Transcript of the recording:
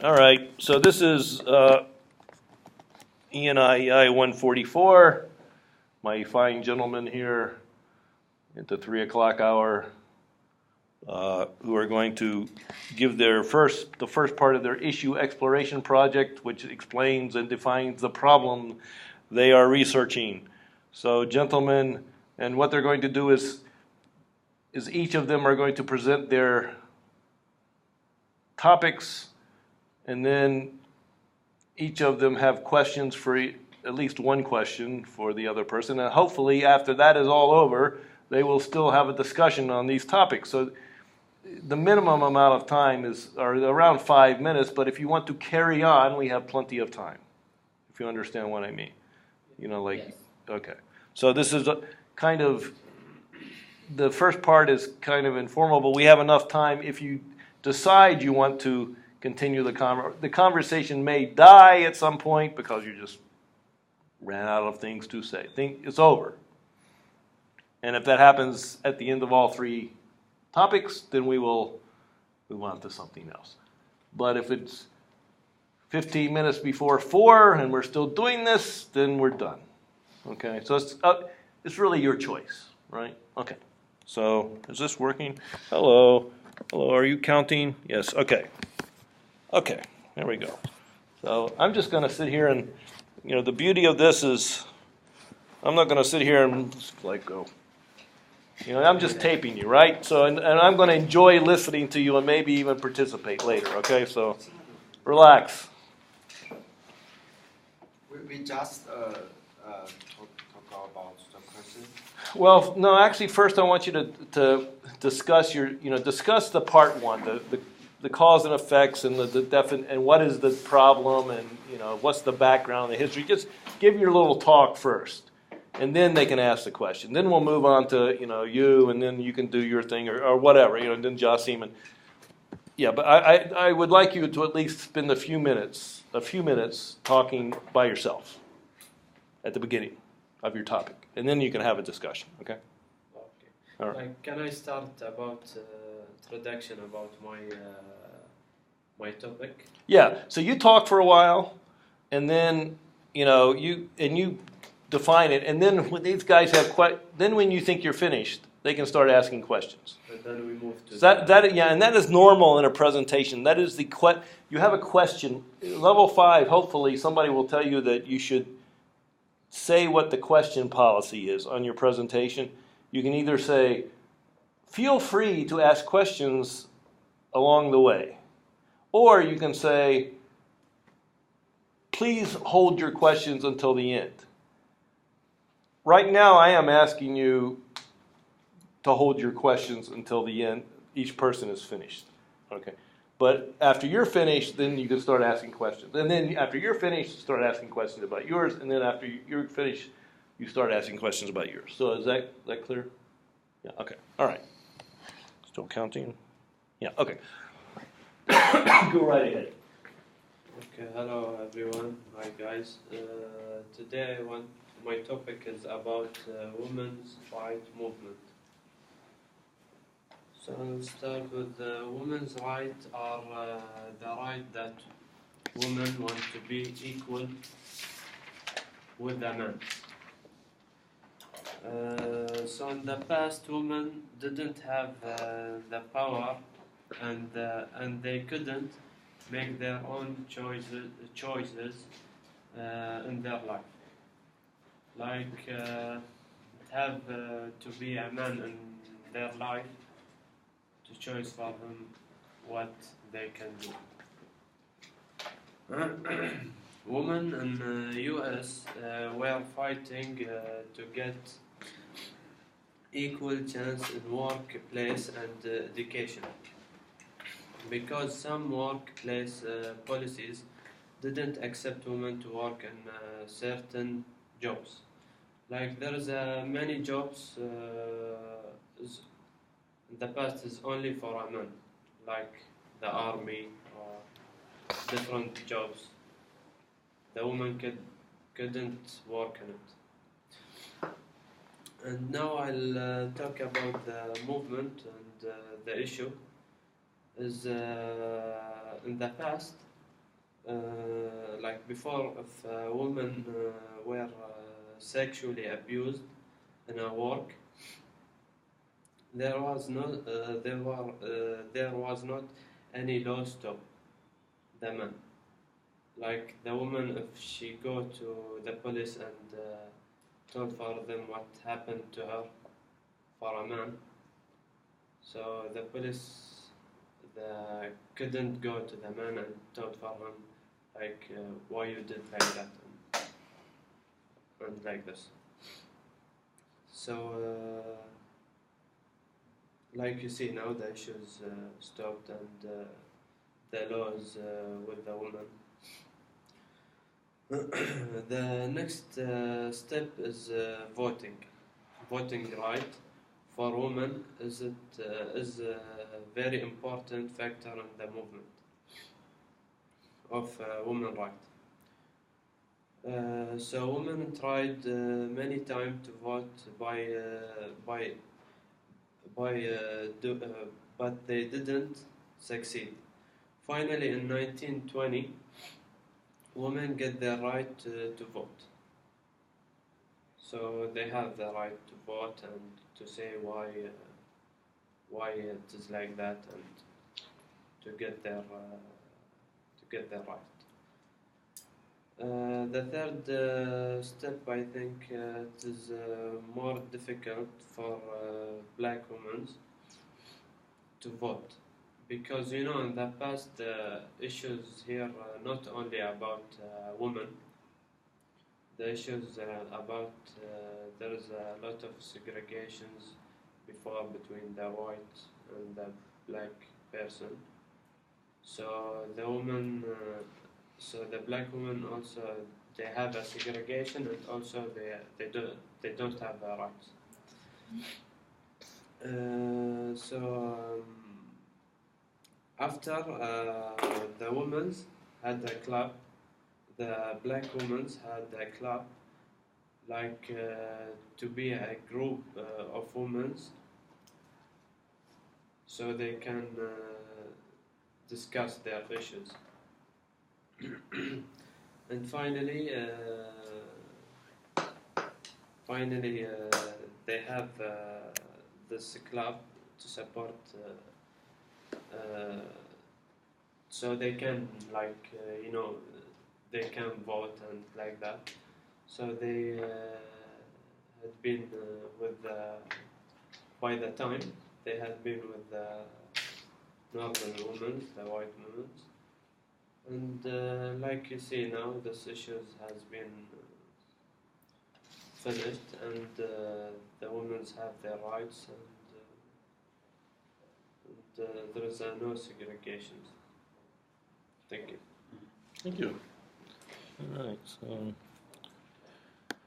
All right, so this is ENIEI 144. My fine gentlemen here at the 3 o'clock hour who are going to give the first part of their issue exploration project, which explains and defines the problem they are researching. So gentlemen, and what they're going to do is each of them are going to present their topics, and then each of them have questions for at least one question for the other person. And hopefully after that is all over, they will still have a discussion on these topics. So the minimum amount of time is around 5 minutes, but if you want to carry on, we have plenty of time, if you understand what I mean. You know, like, Yes. Okay. So this is kind of, the first part is kind of informal, but we have enough time. If you decide you want to continue the conversation may die at some point because you just ran out of things to say. It's over. And if that happens at the end of all three topics, then we will move on to something else. But if it's 15 minutes before 4 and we're still doing this, then we're done. Okay, so it's really your choice, right? Okay, so is this working? Hello, are you counting? Yes, okay. Okay, there we go. So I'm just going to sit here and, the beauty of this is I'm not going to sit here and like go. I'm just taping you, right? So, and I'm going to enjoy listening to you and maybe even participate later, okay? So, relax. We just talk about the question. Well, no, actually, first I want you to discuss discuss the part one, the cause and effects and and what is the problem and, what's the background, the history. Just give your little talk first. And then they can ask the question. Then we'll move on to, you, and then you can do your thing or whatever, and then Jasim. And yeah, but I would like you to at least spend a few minutes talking by yourself at the beginning of your topic. And then you can have a discussion, okay? Okay. All right. Can I start about introduction about my topic? Yeah, so you talk for a while, and then, you define it, and then when these guys have then when you think you're finished, they can start asking questions. And then we move to And that is normal in a presentation. That is you have a question. Level 5, hopefully somebody will tell you that you should say what the question policy is on your presentation. You can either say, feel free to ask questions along the way, or you can say, please hold your questions until the end. Right now, I am asking you to hold your questions until the end. Each person is finished. Okay. But after you're finished, then you can start asking questions. And then after you're finished, start asking questions about yours. And then after you're finished, you start asking questions about yours. So is that clear? Yeah. Okay. All right. Still counting? Yeah. Okay. Go right ahead. Okay, hello everyone. Hi guys. Today my topic is about women's right movement. So I'll start with women's rights are the right that women want to be equal with a man. So in the past, women didn't have the power and they couldn't make their own choices in their life. Like have to be a man in their life to choose for them what they can do. Women in the US were fighting to get equal chance in workplace and education because some workplace policies didn't accept women to work in certain jobs. Like there's many jobs in the past is only for a man, like the army or different jobs. The woman couldn't work in it. And now I'll talk about the movement and the issue. Is in the past like before, if women were sexually abused in a work, there was not any law stop the man. Like the woman, if she go to the police and told for them what happened to her for a man, so the police couldn't go to the man and told for him like why you did like that and like this. So like you see now, the issues stopped and the laws with the woman. The next step is voting. Voting right for women is a very important factor in the movement of women rights. So women tried many times to vote but they didn't succeed. Finally, in 1920, women get the right to vote. So they have the right to vote and to say why it is like that and to get their right. The third step, I think, it is more difficult for black women to vote, because in the past the issues here not only about women. The issues about there is a lot of segregations before between the white and the black person. So the woman. So the black women also, they have a segregation, and also they don't have the rights. After the women had a club, the black women had a club, like to be a group of women, so they can discuss their issues. And finally, they have this club to support, so they can they can vote and like that. So they had been by the time they had been with the northern women, the white women. And like you see now, this issue has been finished, and the women have their rights, and there is no segregation. Thank you. Thank you. All right, so